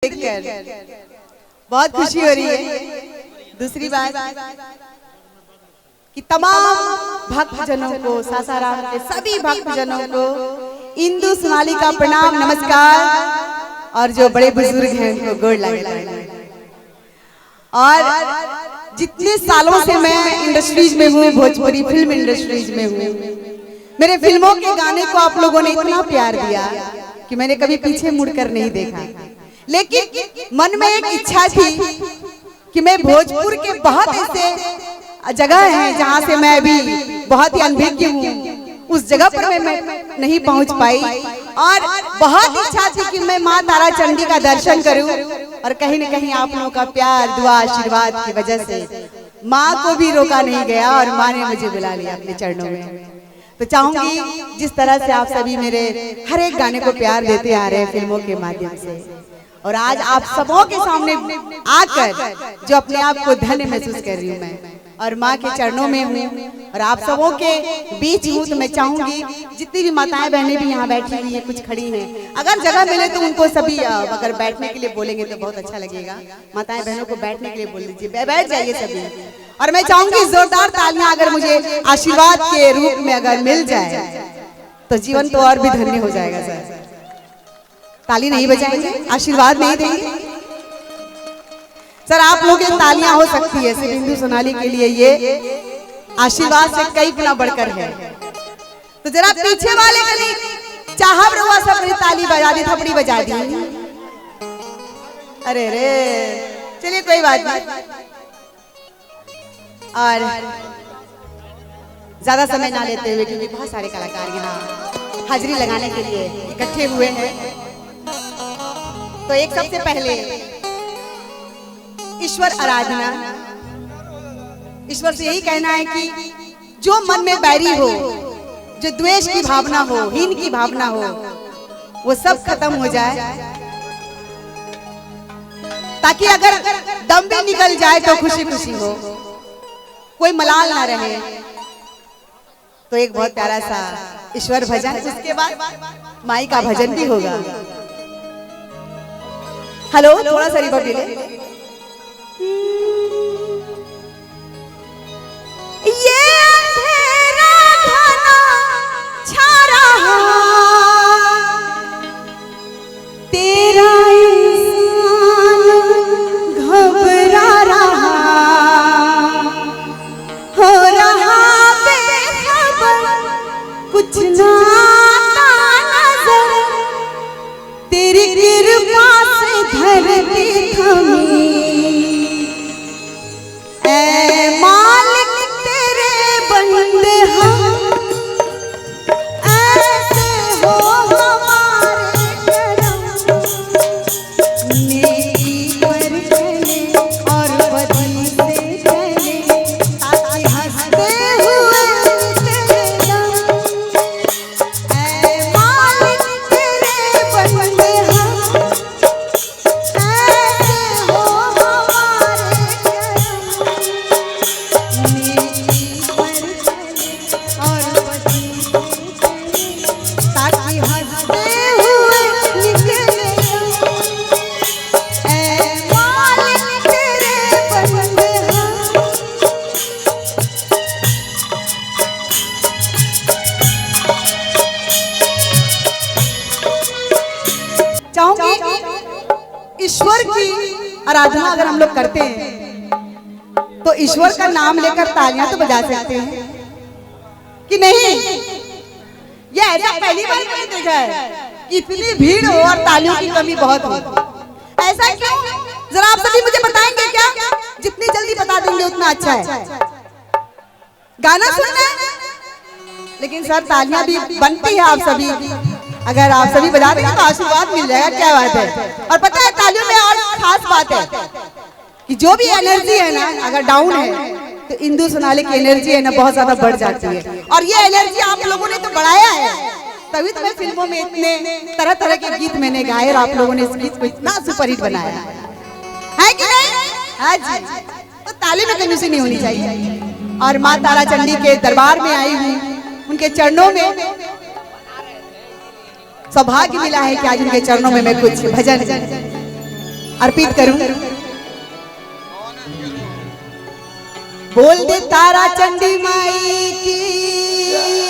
देखकर बहुत खुशी हो रही है। दूसरी बात कि तमाम भक्तजनों को, सासाराम के सभी भक्तजनों को इंदु सोनाली का प्रणाम नमस्कार, और जो बड़े बुजुर्ग हैं उनको गोड़ लगा। और जितने सालों से मैं इंडस्ट्रीज में हूँ, भोजपुरी फिल्म इंडस्ट्रीज में हूँ, मेरे फिल्मों के गाने को आप लोगों ने इतना प्यार दिया कि मैंने कभी पीछे मुड़कर नहीं देखा। लेकिन मन में एक इच्छा थी कि मैं भोजपुर के बहुत ऐसे जगह हैं जहां से मैं अभी बहुत ही अनभिज्ञ हूँ, उस जगह पर मैं नहीं पहुंच पाई, और बहुत इच्छा थी कि मैं माँ तारा चंडी का दर्शन करूं। और कहीं न कहीं आप लोगों का प्यार, दुआ, आशीर्वाद की वजह से माँ को भी रोका नहीं गया और माँ ने मुझे बुला लिया अपने चरणों में। तो चाहूंगी जिस तरह से आप सभी मेरे हर एक गाने को प्यार देते आ रहे हैं फिल्मों के माध्यम से, और आज आप सबों के सामने आकर जो अपने आप को धन्य महसूस कर रही हूँ मैं, और माँ के चरणों में हूँ और आप सबों के बीच हूँ, तो मैं चाहूंगी जितनी भी माताएं बहनें भी यहाँ बैठी हुई हैं, कुछ खड़ी हैं, अगर जगह मिले तो उनको सभी अगर बैठने के लिए बोलेंगे तो बहुत अच्छा लगेगा। माताएं बहनों को बैठने के लिए बोल दीजिए, बैठ जाइए सभी। और मैं चाहूंगी जोरदार तालियां अगर मुझे आशीर्वाद के रूप में अगर मिल जाए तो जीवन तो और भी धन्य हो जाएगा। सर ताली नहीं बजाएंगे, आशीर्वाद नहीं देंगे सर? आप लोगों की तालियां हो सकती है, सिर्फ इंदु सोनाली के लिए ये आशीर्वाद से कई गुना बढ़कर है। तो जरा पीछे वाले गली चाहब रुआ सब ने ताली बजा दी, थपड़ी बजा दी। अरे रे चलिए कोई बात नहीं, और ज्यादा समय ना लेते हुए, क्योंकि बहुत सारे कलाकार यहाँ हाजिरी लगाने के लिए इकट्ठे हुए हैं, तो एक सबसे पहले ईश्वर आराधना। ईश्वर से यही कहना है कि जो मन में बैरी हो, जो द्वेष की भावना हो, हीन की भावना हो, वो सब खत्म हो जाए, ताकि अगर दम भी निकल जाए तो खुशी खुशी हो, कोई मलाल ना रहे। तो एक बहुत प्यारा सा ईश्वर भजन, उसके बाद माई का भजन भी होगा। हेलो, थोड़ा सा रिवर्ब ले ले। ये अंधेरा घना छा रहा, तेरा इंसान घबरा रहा, हो रहा बेखबर, कुछ ना नजर, तेरी कृपा से धरती थमी, ऐ मालिक तेरे बंदे हम, ऐसे हो हमारे करम, नेकी पर चले और बदी से चले, ताकि हंसते हुए तेरे दम, ऐ मालिक तेरे बंदे हम, ऐसे हो हमारे करम, नेकी पर चले और बदी से चले, ताकि हंसते हुए निकले हम, ऐ मालिक तेरे बंदे हम। चाहूंगी ईश्वर की आराधना अगर हम लोग करते हैं तो ईश्वर का नाम लेकर तालियां तो बजा सकते हैं कि नहीं? ये ऐसा पहली बार मैंने देखा है कि इतनी भीड़ हो और तालियों की कमी बहुत हो। ऐसा क्यों? जरा आप सभी मुझे बताएंगे क्या? जितनी जल्दी बता देंगे उतना अच्छा है। गाना सुनना है, लेकिन सर तालियां भी बनती है। आप सभी अगर आप सभी बजा देंगे तो आशीर्वाद मिल जाएगा। क्या बात है? और पता है तालियों में और खास बात है कि जो भी एनर्जी है ना, अगर डाउन है तो इंदु सोनाली की एनर्जी है ना बहुत ज्यादा बढ़ जाती है, और ये एनर्जी आप लोगों ने तो बढ़ाया है, तभी तो मैं फिल्मों में इतने तरह तरह के गीत मैंने गाए और आप लोगों ने इस गीत को इतना सुपरहिट बनाया है कि नहीं? हाँ जी, तो ताली में कमी नहीं होनी चाहिए। और माँ तारा चंडी के दरबार में आई हूँ, उनके चरणों में सौभाग्य मिला है कि आज उनके चरणों में मैं कुछ भजन अर्पित करूं। बोल दे तारा चंडी माई की